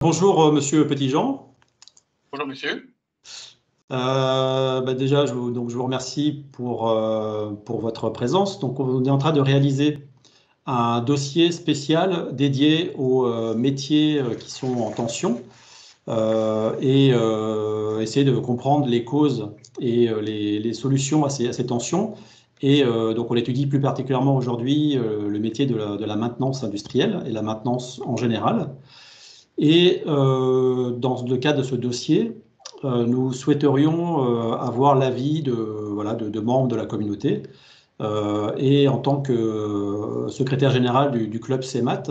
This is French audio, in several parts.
Bonjour Monsieur Petitjean. Bonjour monsieur. Déjà, je vous remercie pour votre présence. Donc, on est en train de réaliser un dossier spécial dédié aux métiers qui sont en tension et essayer de comprendre les causes et les solutions à ces tensions. Donc, on étudie plus particulièrement aujourd'hui le métier de la maintenance industrielle et la maintenance en général. Dans le cadre de ce dossier, nous souhaiterions avoir l'avis de membres de la communauté. Et en tant que secrétaire général du club CEMAT,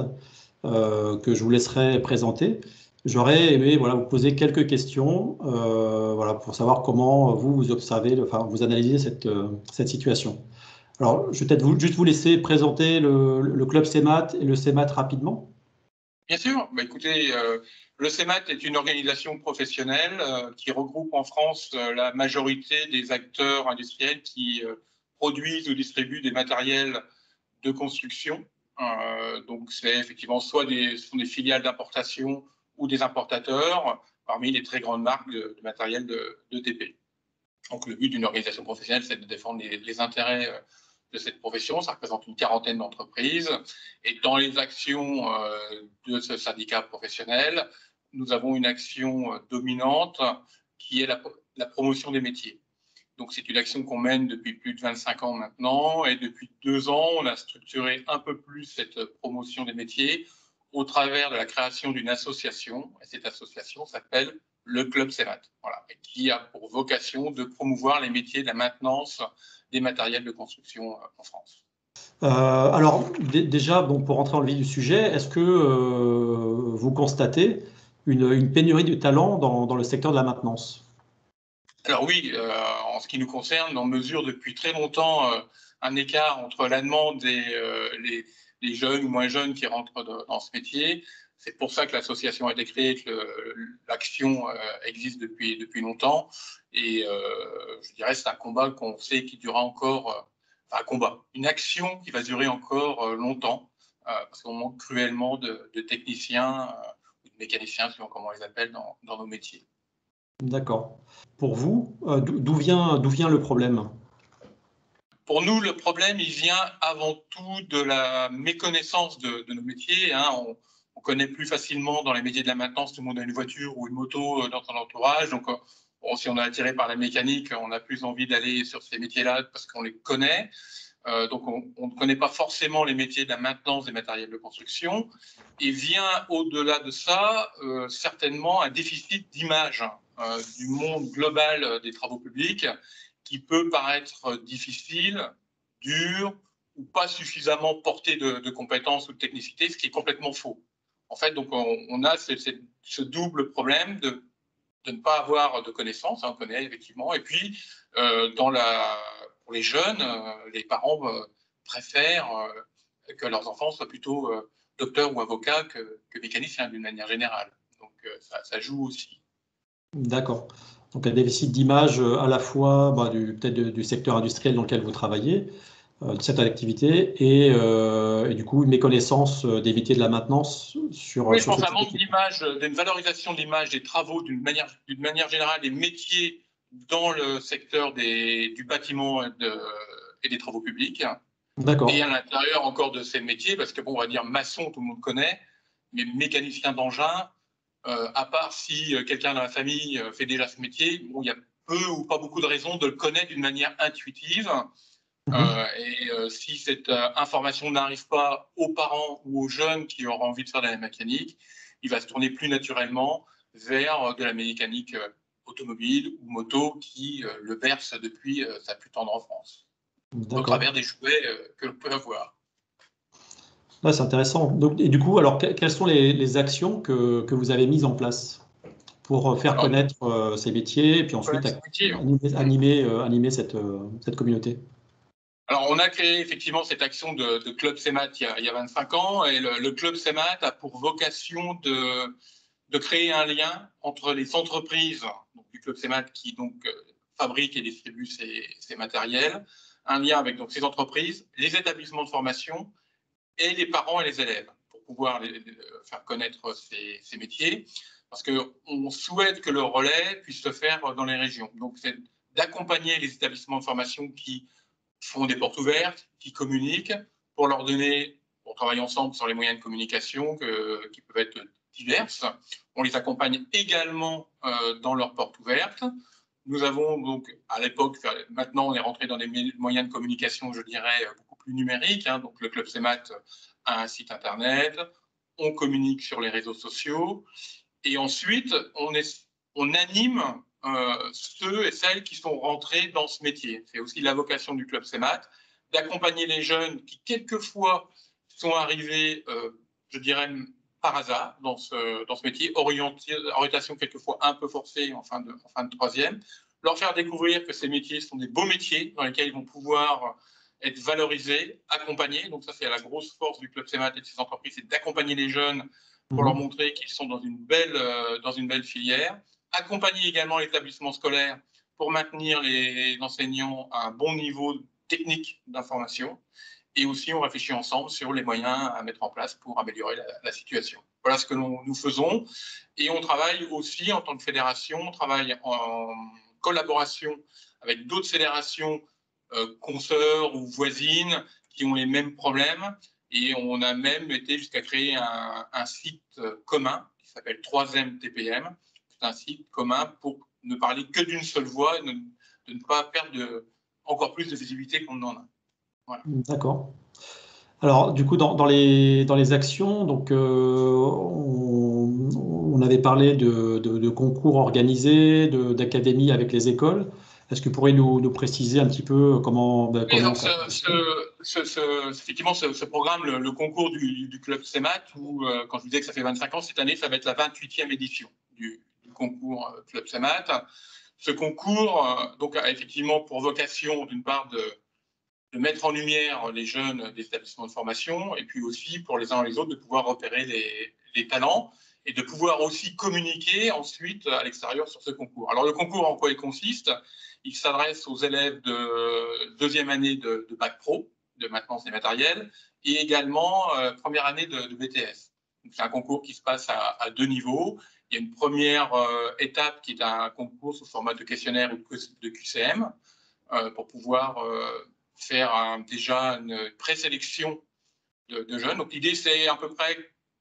que je vous laisserai présenter, j'aurais aimé vous poser quelques questions pour savoir comment vous observez, vous analysez cette situation. Alors, je vais peut-être juste vous laisser présenter le club CEMAT et le CEMAT rapidement. Bien sûr. Écoutez, le CEMAT est une organisation professionnelle qui regroupe en France la majorité des acteurs industriels qui produisent ou distribuent des matériels de construction. Donc, c'est effectivement ce sont des filiales d'importation ou des importateurs parmi les très grandes marques de matériel de TP. Donc, le but d'une organisation professionnelle, c'est de défendre les intérêts de cette profession. Ça représente une quarantaine d'entreprises. Et dans les actions de ce syndicat professionnel, nous avons une action dominante qui est la promotion des métiers. Donc, c'est une action qu'on mène depuis plus de 25 ans maintenant. Et depuis 2 ans, on a structuré un peu plus cette promotion des métiers au travers de la création d'une association. Et cette association s'appelle le Club CEMAT, et qui a pour vocation de promouvoir les métiers de la maintenance des matériels de construction en France. Alors, déjà, pour rentrer dans le vif du sujet, est-ce que vous constatez une pénurie de talent dans le secteur de la maintenance? Alors oui, en ce qui nous concerne, on mesure depuis très longtemps un écart entre la demande et les jeunes ou moins jeunes qui rentrent dans ce métier. C'est pour ça que l'association a été créée, que l'action existe depuis longtemps. Et je dirais que c'est un combat qu'on sait qui durera encore, une action qui va durer encore longtemps, parce qu'on manque cruellement de techniciens ou de mécaniciens, selon comment on les appelle, dans nos métiers. D'accord. Pour vous, d'où vient le problème? Pour nous, le problème, il vient avant tout de la méconnaissance de nos métiers. On connaît plus facilement dans les métiers de la maintenance, tout le monde a une voiture ou une moto dans son entourage. Donc, si on est attiré par la mécanique, on a plus envie d'aller sur ces métiers-là parce qu'on les connaît. Donc, on ne connaît pas forcément les métiers de la maintenance des matériels de construction. Et vient au-delà de ça, certainement, un déficit d'image du monde global des travaux publics qui peut paraître difficile, dur ou pas suffisamment porté de compétences ou de technicité, ce qui est complètement faux. En fait, donc, on a ce double problème de ne pas avoir de connaissances, on connaît effectivement, et puis pour les jeunes, les parents préfèrent que leurs enfants soient plutôt docteurs ou avocats que mécaniciens d'une manière générale. Donc ça joue aussi. D'accord. Donc un déficit d'image à la fois peut-être du secteur industriel dans lequel vous travaillez, de cette activité, et du coup une méconnaissance des métiers de la maintenance Oui, je sur pense ce à un type manque d'équipement. d'image, d'une valorisation de l'image des travaux d'une manière générale, des métiers dans le secteur du bâtiment et des travaux publics. Et à D'accord. l'intérieur encore de ces métiers, parce que on va dire maçon, tout le monde connaît, mais mécanicien d'engin, à part si quelqu'un dans la famille fait déjà ce métier, il y a peu ou pas beaucoup de raisons de le connaître d'une manière intuitive. Si cette information n'arrive pas aux parents ou aux jeunes qui auront envie de faire de la mécanique, il va se tourner plus naturellement vers de la mécanique automobile ou moto qui le berce depuis sa plus tendre enfance, au D'accord. travers des jouets que l'on peut avoir. Là, c'est intéressant. Donc, et du coup, alors, quelles sont les actions que vous avez mises en place pour faire Alors, connaître ces métiers et puis ensuite ce métier, animer cette communauté? Alors, on a créé effectivement cette action de Club CEMAT il y a 25 ans, et le Club CEMAT a pour vocation de créer un lien entre les entreprises donc, du Club CEMAT qui donc fabriquent et distribuent ces matériels, un lien avec donc, ces entreprises, les établissements de formation et les parents et les élèves, pour pouvoir faire connaître ces métiers, parce qu'on souhaite que le relais puisse se faire dans les régions. Donc, c'est d'accompagner les établissements de formation qui font des portes ouvertes, qui communiquent, pour leur donner, pour travailler ensemble sur les moyens de communication qui peuvent être diverses. On les accompagne également dans leurs portes ouvertes. Nous avons donc, à l'époque, maintenant on est rentré dans des moyens de communication, je dirais, beaucoup plus numériques. Hein. Donc le Club CEMAT a un site internet, on communique sur les réseaux sociaux, et ensuite on anime ceux et celles qui sont rentrés dans ce métier. C'est aussi la vocation du Club CEMAT, d'accompagner les jeunes qui, quelquefois, sont arrivés, je dirais, par hasard dans ce métier, orientation quelquefois un peu forcée en fin de troisième, leur faire découvrir que ces métiers sont des beaux métiers dans lesquels ils vont pouvoir être valorisés, accompagnés. Donc ça, c'est la grosse force du Club CEMAT et de ces entreprises, c'est d'accompagner les jeunes pour leur montrer qu'ils sont dans une belle filière. Accompagner également l'établissement scolaire pour maintenir les enseignants à un bon niveau technique d'information. Et aussi, on réfléchit ensemble sur les moyens à mettre en place pour améliorer la situation. Voilà ce que nous faisons. Et on travaille aussi en tant que fédération, on travaille en collaboration avec d'autres fédérations consoeurs ou voisines qui ont les mêmes problèmes. Et on a même été jusqu'à créer un site commun qui s'appelle 3M TPM. C'est un site commun pour ne parler que d'une seule voix, de ne pas perdre encore plus de visibilité qu'on en a. Voilà. D'accord. Alors, du coup, dans les actions, donc, on avait parlé de concours organisés, d'académies avec les écoles. Est-ce que vous pourriez nous préciser un petit peu comment ça effectivement, ce programme, le concours du Club CEMAT, où, quand je vous disais que ça fait 25 ans, cette année, ça va être la 28e édition du concours Club CEMAT. Ce concours donc, a effectivement pour vocation, d'une part, de mettre en lumière les jeunes des établissements de formation, et puis aussi pour les uns et les autres de pouvoir repérer les talents et de pouvoir aussi communiquer ensuite à l'extérieur sur ce concours. Alors le concours, en quoi il consiste? Il s'adresse aux élèves de deuxième année de Bac Pro, de maintenance des matériels, et également première année de BTS. C'est un concours qui se passe à deux niveaux. Il y a une première étape qui est un concours sous format de questionnaire ou de QCM pour pouvoir faire déjà une présélection de jeunes. Donc l'idée, c'est à peu près,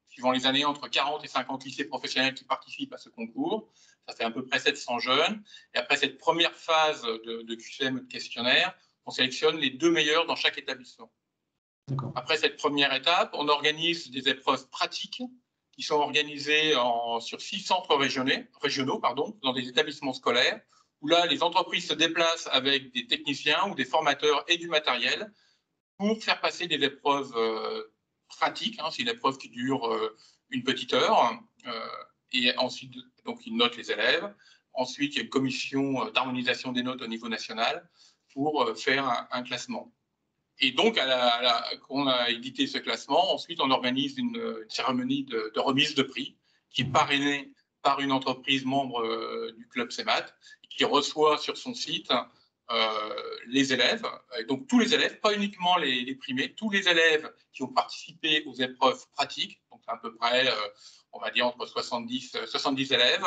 suivant les années, entre 40 et 50 lycées professionnels qui participent à ce concours. Ça fait à peu près 700 jeunes. Et après cette première phase de QCM de questionnaire, on sélectionne les 2 meilleurs dans chaque établissement. Après cette première étape, on organise des épreuves pratiques qui sont organisées sur 6 centres régionaux dans des établissements scolaires, où là, les entreprises se déplacent avec des techniciens ou des formateurs et du matériel pour faire passer des épreuves pratiques. C'est une épreuve qui dure une petite heure. Et ensuite, donc, ils notent les élèves. Ensuite, il y a une commission d'harmonisation des notes au niveau national pour faire un classement. Et donc, quand on a édité ce classement, ensuite, on organise une cérémonie de remise de prix qui est parrainée par une entreprise membre du Club CEMAT, qui reçoit sur son site les élèves, et donc tous les élèves, pas uniquement les primés, tous les élèves qui ont participé aux épreuves pratiques, donc à peu près, on va dire, entre 70 élèves,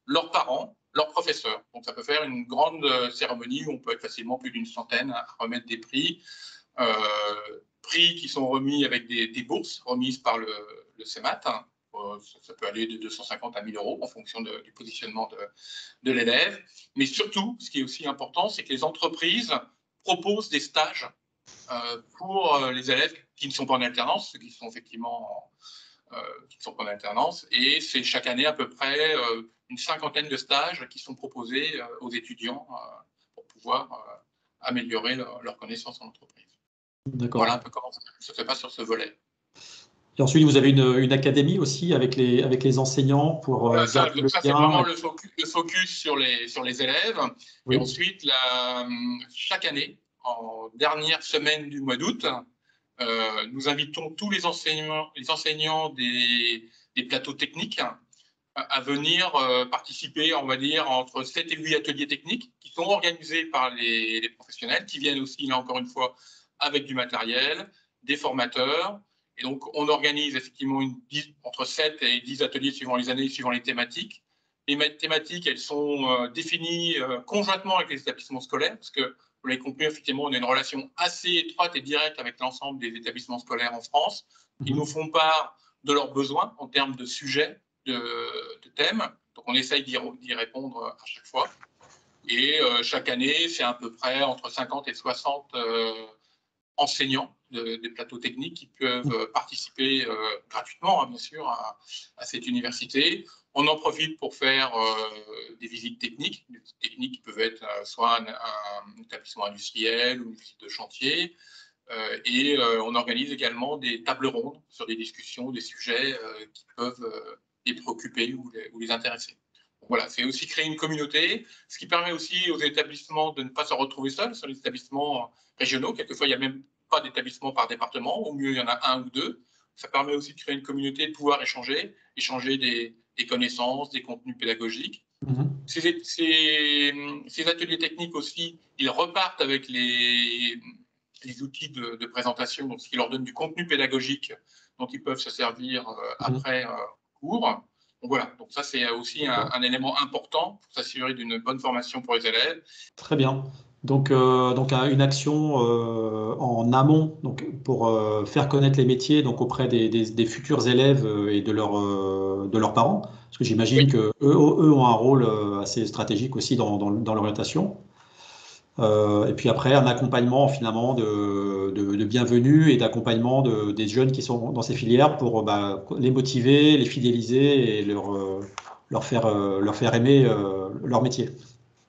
leurs parents, leurs professeurs. Donc ça peut faire une grande cérémonie où on peut être facilement plus d'une centaine à remettre des prix. Prix qui sont remis avec des bourses remises par le CEMAT. Ça peut aller de 250 à 1000 euros en fonction du positionnement de l'élève. Mais surtout, ce qui est aussi important, c'est que les entreprises proposent des stages pour les élèves qui ne sont pas en alternance, ceux qui sont effectivement qui ne sont pas en alternance. Et c'est chaque année à peu près une cinquantaine de stages qui sont proposés aux étudiants pour pouvoir améliorer leur connaissance en entreprise. Voilà un peu comment ça se passe sur ce volet. Et ensuite, vous avez une académie aussi avec les enseignants pour... Voilà, ça c'est vraiment le focus sur les élèves. Oui. Et ensuite, chaque année, en dernière semaine du mois d'août, nous invitons tous les enseignants des plateaux techniques à venir participer, on va dire, entre 7 et 8 ateliers techniques qui sont organisés par les professionnels, qui viennent aussi, là encore une fois, avec du matériel, des formateurs, Et donc, on organise effectivement entre 7 et 10 ateliers suivant les années, suivant les thématiques. Les thématiques, elles sont définies conjointement avec les établissements scolaires, parce que, vous l'avez compris, effectivement, on a une relation assez étroite et directe avec l'ensemble des établissements scolaires en France. Ils nous font part de leurs besoins en termes de sujets, de thèmes. Donc, on essaye d'y répondre à chaque fois. Et chaque année, c'est à peu près entre 50 et 60 enseignants des plateaux techniques qui peuvent participer gratuitement, hein, bien sûr, à cette université. On en profite pour faire des visites techniques qui peuvent être soit un établissement industriel ou une visite de chantier. Et on organise également des tables rondes sur des discussions, des sujets qui peuvent les préoccuper ou les intéresser. Voilà, c'est aussi créer une communauté, ce qui permet aussi aux établissements de ne pas se retrouver seuls sur les établissements régionaux. Quelquefois, il n'y a même pas d'établissement par département, au mieux, il y en a un ou deux. Ça permet aussi de créer une communauté, de pouvoir échanger des connaissances, des contenus pédagogiques. Ces ateliers techniques aussi, ils repartent avec les outils de présentation, donc ce qui leur donne du contenu pédagogique dont ils peuvent se servir après cours. Donc voilà, donc ça c'est aussi un élément important pour s'assurer d'une bonne formation pour les élèves. Très bien. Donc une action en amont donc, pour faire connaître les métiers donc, auprès des futurs élèves et de leurs parents, parce que j'imagine qu'eux ont un rôle assez stratégique aussi dans l'orientation. Et puis après, un accompagnement finalement de bienvenue et d'accompagnement des jeunes qui sont dans ces filières pour les motiver, les fidéliser et leur faire aimer leur métier.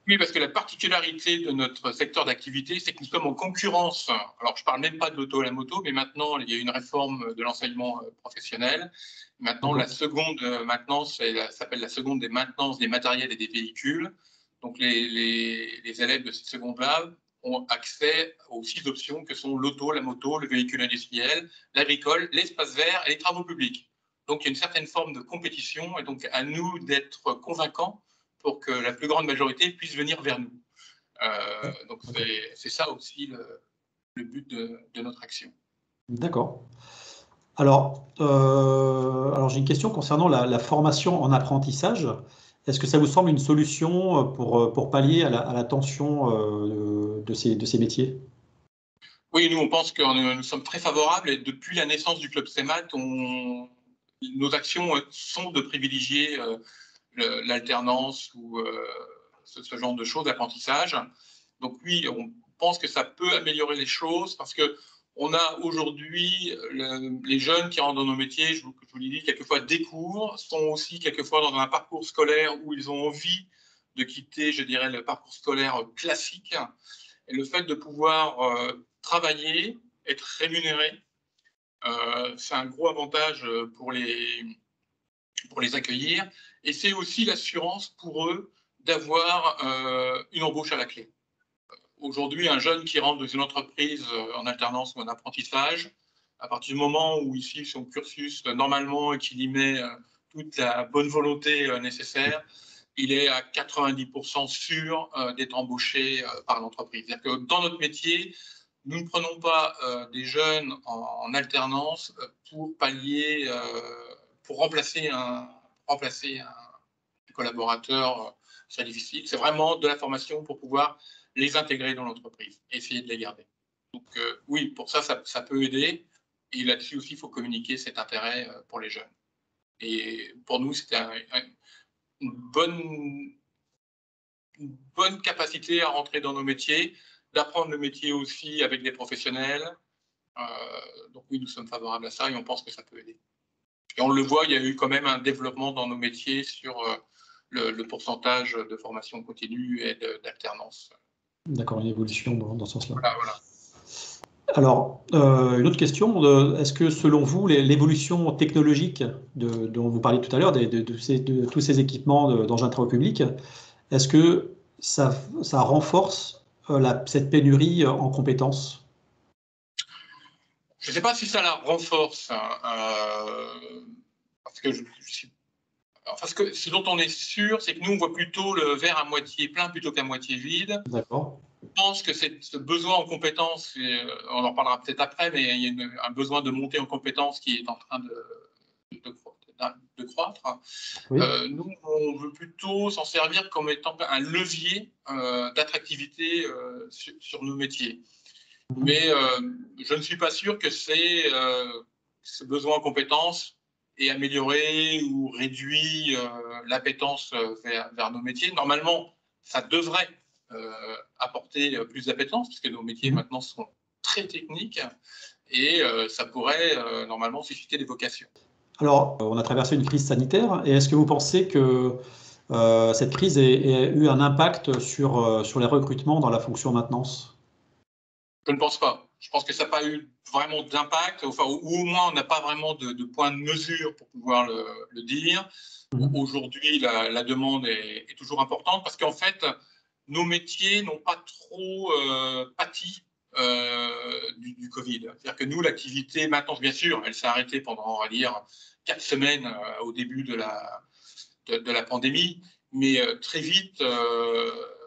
Oui, parce que la particularité de notre secteur d'activité, c'est que nous sommes en concurrence. Alors, je ne parle même pas de l'auto à la moto, mais maintenant, il y a une réforme de l'enseignement professionnel. Maintenant, la seconde maintenance, ça s'appelle la seconde des maintenances des matériels et des véhicules. Donc, les élèves de cette seconde-là ont accès aux 6 options que sont l'auto, la moto, le véhicule industriel, l'agricole, l'espace vert et les travaux publics. Donc, il y a une certaine forme de compétition et donc à nous d'être convaincants pour que la plus grande majorité puisse venir vers nous. Donc, c'est ça aussi le but de notre action. D'accord. Alors j'ai une question concernant la formation en apprentissage. Est-ce que ça vous semble une solution pour pallier à la tension de ces métiers? Oui, nous, on pense que nous sommes très favorables et depuis la naissance du Club CEMAT, nos actions sont de privilégier l'alternance ou ce genre de choses, l'apprentissage. Donc oui, on pense que ça peut améliorer les choses parce qu'on a aujourd'hui les jeunes qui rentrent dans nos métiers, je vous l'ai dit, quelquefois découvrent, sont aussi quelquefois dans un parcours scolaire où ils ont envie de quitter, je dirais, le parcours scolaire classique. Et le fait de pouvoir travailler, être rémunéré, c'est un gros avantage pour les accueillir. Et c'est aussi l'assurance pour eux d'avoir une embauche à la clé. Aujourd'hui, un jeune qui rentre dans une entreprise en alternance ou en apprentissage, à partir du moment où ici son cursus normalement et qu'il y met toute la bonne volonté nécessaire, il est à 90% sûr d'être embauché par l'entreprise. C'est-à-dire que dans notre métier, nous ne prenons pas des jeunes en alternance pour pallier, pour remplacer un collaborateur très difficile. C'est vraiment de la formation pour pouvoir les intégrer dans l'entreprise et essayer de les garder. Donc oui, pour ça peut aider. Et là-dessus aussi, il faut communiquer cet intérêt pour les jeunes. Et pour nous, c'était une bonne capacité à rentrer dans nos métiers, d'apprendre le métier aussi avec des professionnels. Donc oui, nous sommes favorables à ça et on pense que ça peut aider. Et on le voit, il y a eu quand même un développement dans nos métiers sur le pourcentage de formation continue et d'alternance. D'accord, une évolution dans ce sens-là. Voilà. Alors, une autre question, est-ce que selon vous, l'évolution technologique dont vous parliez tout à l'heure, de tous ces équipements d'engins de travaux publics, est-ce que ça renforce cette pénurie en compétences? Je ne sais pas si ça la renforce, parce que ce dont on est sûr, c'est que nous, on voit plutôt le verre à moitié plein plutôt qu'à moitié vide. D'accord. Je pense que ce besoin en compétences, on en reparlera peut-être après, mais il y a un besoin de monter en compétences qui est en train de croître. Oui. Nous, on veut plutôt s'en servir comme étant un levier d'attractivité sur nos métiers. Mais je ne suis pas sûr que ce besoin en compétences ait amélioré ou réduit l'appétence vers nos métiers. Normalement, ça devrait apporter plus d'appétence, puisque nos métiers maintenant sont très techniques, et ça pourrait normalement susciter des vocations. Alors, on a traversé une crise sanitaire, et est-ce que vous pensez que cette crise ait eu un impact sur les recrutements dans la fonction maintenance? Je ne pense pas. Je pense que ça n'a pas eu vraiment d'impact, enfin, ou au moins on n'a pas vraiment de point de mesure pour pouvoir le dire. Aujourd'hui, la demande est toujours importante parce qu'en fait, nos métiers n'ont pas trop pâti du Covid. C'est-à-dire que nous, l'activité maintenance, bien sûr, elle s'est arrêtée pendant, on va dire, 4 semaines au début de la pandémie, mais très vite,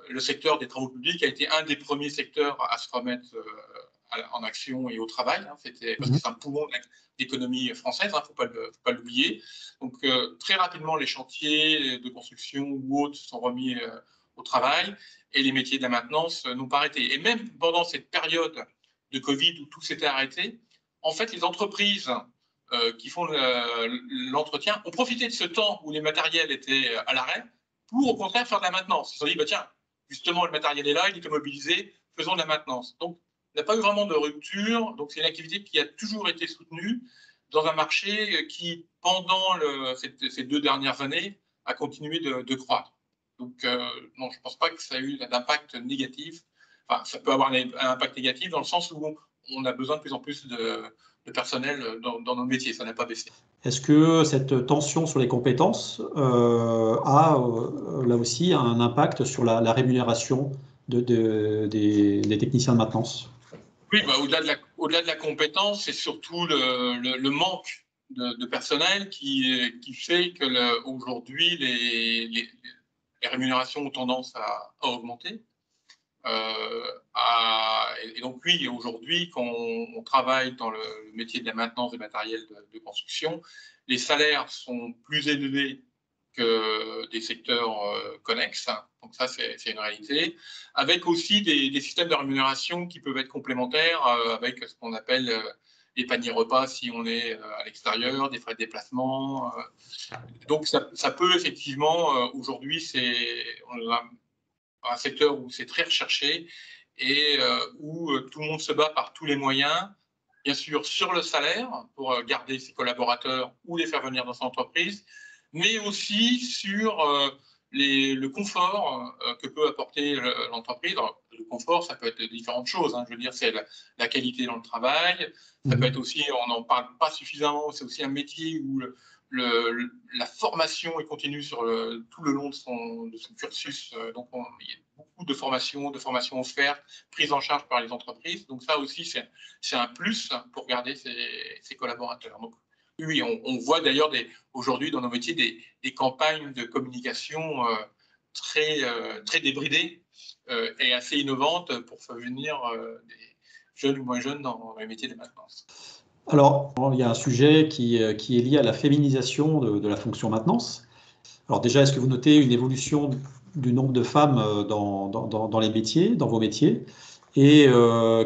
le secteur des travaux publics a été un des premiers secteurs à se remettre en action et au travail. Parce que c'est un poumon de l'économie française, il ne faut pas l'oublier. Donc très rapidement, les chantiers de construction ou autres sont remis au travail et les métiers de la maintenance n'ont pas arrêté. Et même pendant cette période de Covid où tout s'était arrêté, en fait, les entreprises qui font l'entretien ont profité de ce temps où les matériels étaient à l'arrêt pour au contraire faire de la maintenance. Ils se sont dit, bah, tiens, justement, le matériel est là, il est mobilisé, faisons de la maintenance. Donc, il n'y a pas eu vraiment de rupture. Donc, c'est une activité qui a toujours été soutenue dans un marché qui, pendant ces 2 dernières années, a continué de croître. Donc, non, je ne pense pas que ça a eu d'impact négatif. Enfin, ça peut avoir un impact négatif dans le sens où on a besoin de plus en plus de personnel dans nos métiers. Ça n'a pas baissé. Est-ce que cette tension sur les compétences a là aussi un impact sur la rémunération des techniciens de maintenance? Oui, bah, au-delà de la compétence, c'est surtout le manque de personnel qui fait que aujourd'hui, les rémunérations ont tendance à augmenter. Et donc oui, aujourd'hui, quand on travaille dans le métier de la maintenance des matériels de construction, les salaires sont plus élevés que des secteurs connexes. Donc ça, c'est une réalité. Avec aussi des systèmes de rémunération qui peuvent être complémentaires avec ce qu'on appelle les paniers repas si on est à l'extérieur, des frais de déplacement. Donc ça peut effectivement, aujourd'hui, on a un secteur où c'est très recherché et où tout le monde se bat par tous les moyens, bien sûr sur le salaire pour garder ses collaborateurs ou les faire venir dans son entreprise, mais aussi sur le confort que peut apporter l'entreprise. Alors, le confort, ça peut être différentes choses. Je veux dire, c'est la qualité dans le travail. Ça peut être aussi, on n'en parle pas suffisamment, c'est aussi un métier où la formation est continue tout le long de son cursus. Donc, il y a beaucoup de formations offertes, prises en charge par les entreprises. Donc, ça aussi, c'est un plus pour garder ses collaborateurs. Donc, oui, on voit d'ailleurs aujourd'hui dans nos métiers des campagnes de communication très débridées et assez innovantes pour faire venir des jeunes ou moins jeunes dans les métiers de maintenance. Alors, il y a un sujet qui est lié à la féminisation de la fonction maintenance. Alors déjà, est-ce que vous notez une évolution du nombre de femmes dans les métiers, dans vos métiers? Et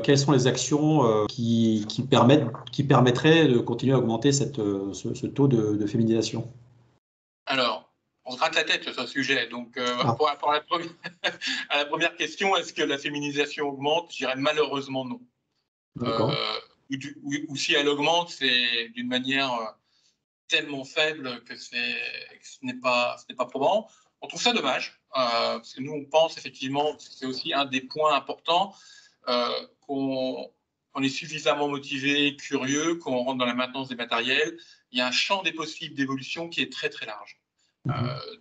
quelles sont les actions qui permettraient de continuer à augmenter ce taux de féminisation? Alors, on se gratte la tête sur ce sujet. Donc, pour à la première question, est-ce que la féminisation augmente? Je dirais malheureusement non. Ou si elle augmente, c'est d'une manière tellement faible que ce n'est pas probant. On trouve ça dommage, parce que nous, on pense effectivement que c'est aussi un des points importants, qu'on est suffisamment motivé, curieux, qu'on rentre dans la maintenance des matériels. Il y a un champ des possibles d'évolution qui est très, très large.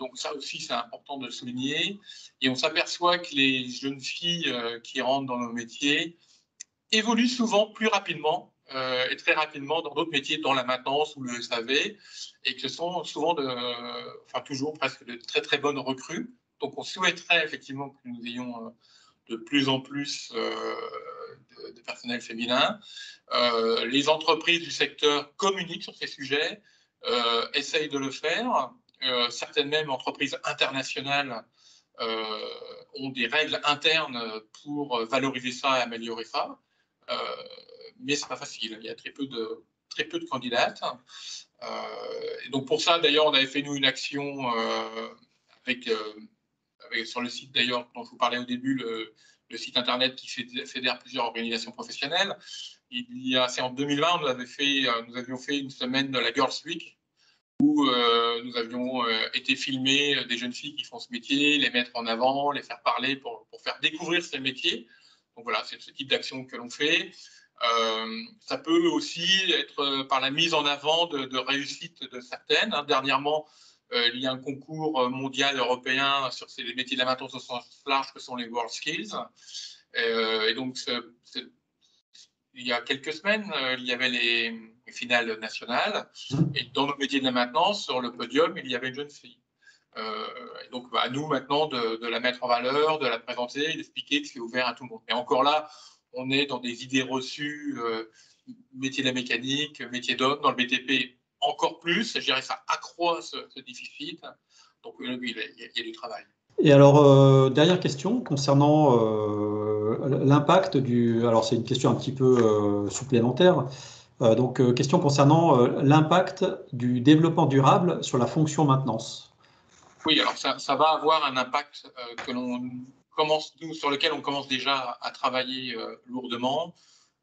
Donc ça aussi, c'est important de le souligner. Et on s'aperçoit que les jeunes filles qui rentrent dans nos métiers évoluent souvent plus rapidement et très rapidement dans d'autres métiers, dans la maintenance ou le SAV, et que ce sont souvent toujours presque de très très bonnes recrues. Donc on souhaiterait effectivement que nous ayons de plus en plus de personnel féminin. Les entreprises du secteur communiquent sur ces sujets, essayent de le faire. Certaines même entreprises internationales ont des règles internes pour valoriser ça et améliorer ça. Mais c'est pas facile. Il y a très peu de candidates. Et donc pour ça, d'ailleurs, on avait fait nous une action sur le site d'ailleurs dont je vous parlais au début, le site internet qui fédère plusieurs organisations professionnelles. C'est en 2020, nous avions fait une semaine de la Girls Week où nous avions été filmer des jeunes filles qui font ce métier, les mettre en avant, les faire parler pour faire découvrir ces métiers. Donc voilà, c'est ce type d'action que l'on fait. Ça peut aussi être par la mise en avant de réussites de certaines. Dernièrement, il y a un concours mondial européen sur les métiers de la maintenance au sens large que sont les WorldSkills. Et donc, il y a quelques semaines, il y avait les finales nationales. Et dans nos métiers de la maintenance, sur le podium, il y avait une jeune fille. Et donc, à nous maintenant de la mettre en valeur, de la présenter, d'expliquer que c'est ouvert à tout le monde. Et encore là, on est dans des idées reçues, métier de la mécanique, métier d'homme, dans le BTP encore plus. Je dirais que ça accroît ce déficit. Donc, il y a du travail. Et alors, dernière question concernant l'impact du... Alors, c'est une question un petit peu supplémentaire. Donc, question concernant l'impact du développement durable sur la fonction maintenance. Oui, alors ça va avoir un impact sur lequel on commence déjà à travailler lourdement.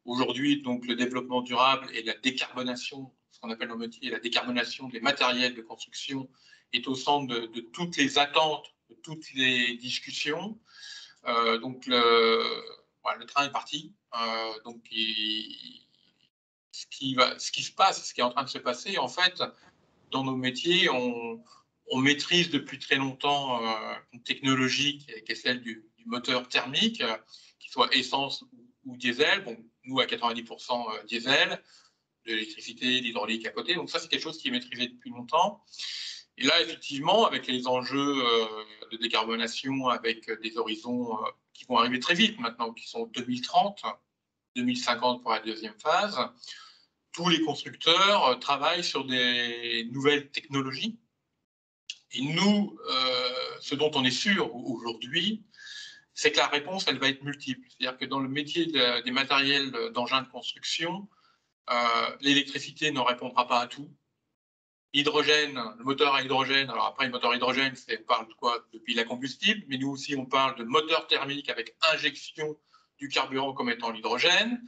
Aujourd'hui, donc, le développement durable et la décarbonation, ce qu'on appelle dans le métier, la décarbonation des matériels de construction est au centre de toutes les attentes, de toutes les discussions. Donc, le train est parti. Donc, ce qui se passe, ce qui est en train de se passer, en fait, dans nos métiers, on maîtrise depuis très longtemps une technologie qui est celle du moteur thermique, qu'il soit essence ou diesel. Bon, nous, à 90% diesel, de l'électricité, d'hydraulique à côté. Donc ça, c'est quelque chose qui est maîtrisé depuis longtemps. Et là, effectivement, avec les enjeux de décarbonation, avec des horizons qui vont arriver très vite maintenant, qui sont 2030, 2050 pour la deuxième phase, tous les constructeurs travaillent sur des nouvelles technologies. Et nous, ce dont on est sûr aujourd'hui, c'est que la réponse, elle va être multiple. C'est-à-dire que dans le métier des matériels d'engins de construction, l'électricité ne répondra pas à tout. L'hydrogène, le moteur à hydrogène, alors après, le moteur à hydrogène, on parle de quoi? De pile à combustible, mais nous aussi, on parle de moteur thermique avec injection du carburant comme étant l'hydrogène.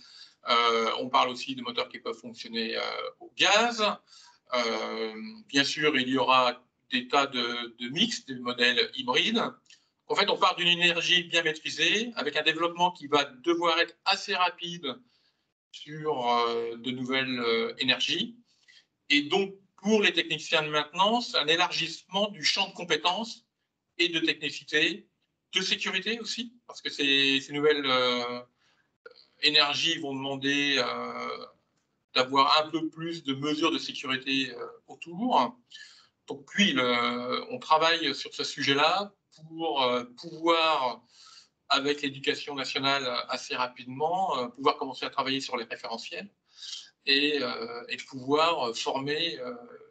On parle aussi de moteurs qui peuvent fonctionner au gaz. Bien sûr, il y aura des tas de mix, des modèles hybrides. En fait, on part d'une énergie bien maîtrisée, avec un développement qui va devoir être assez rapide sur de nouvelles énergies. Et donc, pour les techniciens de maintenance, un élargissement du champ de compétences et de technicité, de sécurité aussi, parce que ces nouvelles énergies vont demander d'avoir un peu plus de mesures de sécurité autour. Donc oui, on travaille sur ce sujet-là pour pouvoir, avec l'éducation nationale assez rapidement, pouvoir commencer à travailler sur les référentiels et pouvoir former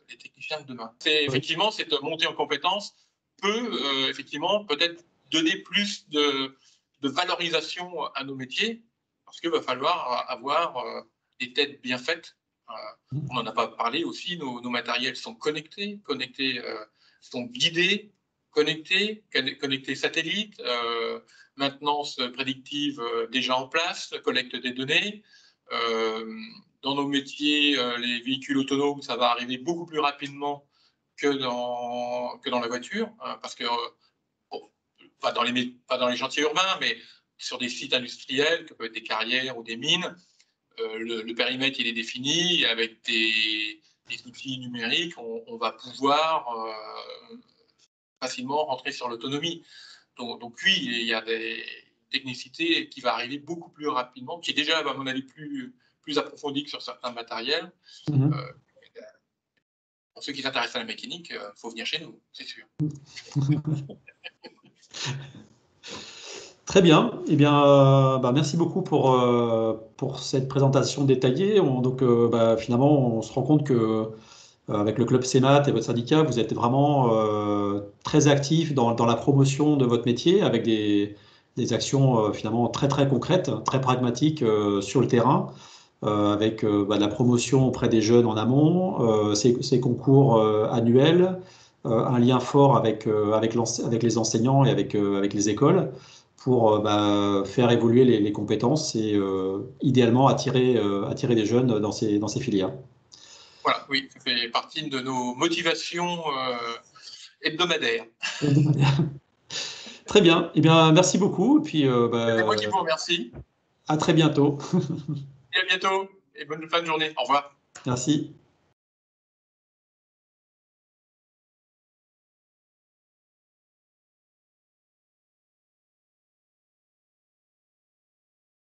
les techniciens de demain. Effectivement, cette montée en compétences peut effectivement peut-être donner plus de valorisation à nos métiers, parce qu'il va falloir avoir des têtes bien faites. On n'en a pas parlé aussi, nos matériels sont connectés, sont guidés, connectés satellites, maintenance prédictive déjà en place, collecte des données. Dans nos métiers, les véhicules autonomes, ça va arriver beaucoup plus rapidement que dans la voiture, parce que, pas dans les chantiers urbains, mais sur des sites industriels, que peuvent être des carrières ou des mines, le périmètre il est défini, avec des outils numériques, on va pouvoir facilement rentrer sur l'autonomie. Donc oui, il y a des technicités qui va arriver beaucoup plus rapidement, qui est déjà, à mon avis, plus approfondie que sur certains matériels. Pour ceux qui s'intéressent à la mécanique, il faut venir chez nous, c'est sûr. Très bien. Eh bien, merci beaucoup pour cette présentation détaillée. Finalement, on se rend compte que avec le club CEMAT et votre syndicat, vous êtes vraiment très actifs dans la promotion de votre métier avec des actions finalement très très concrètes, très pragmatiques sur le terrain, avec de la promotion auprès des jeunes en amont, ces concours annuels, un lien fort avec les enseignants et avec les écoles pour faire évoluer les compétences et idéalement attirer des jeunes dans ces filières. Voilà, oui, ça fait partie de nos motivations hebdomadaires. Très bien. Eh bien, merci beaucoup. Et puis, C'est moi qui vous remercie. à très bientôt. Et à bientôt. Et bonne fin de journée. Au revoir. Merci.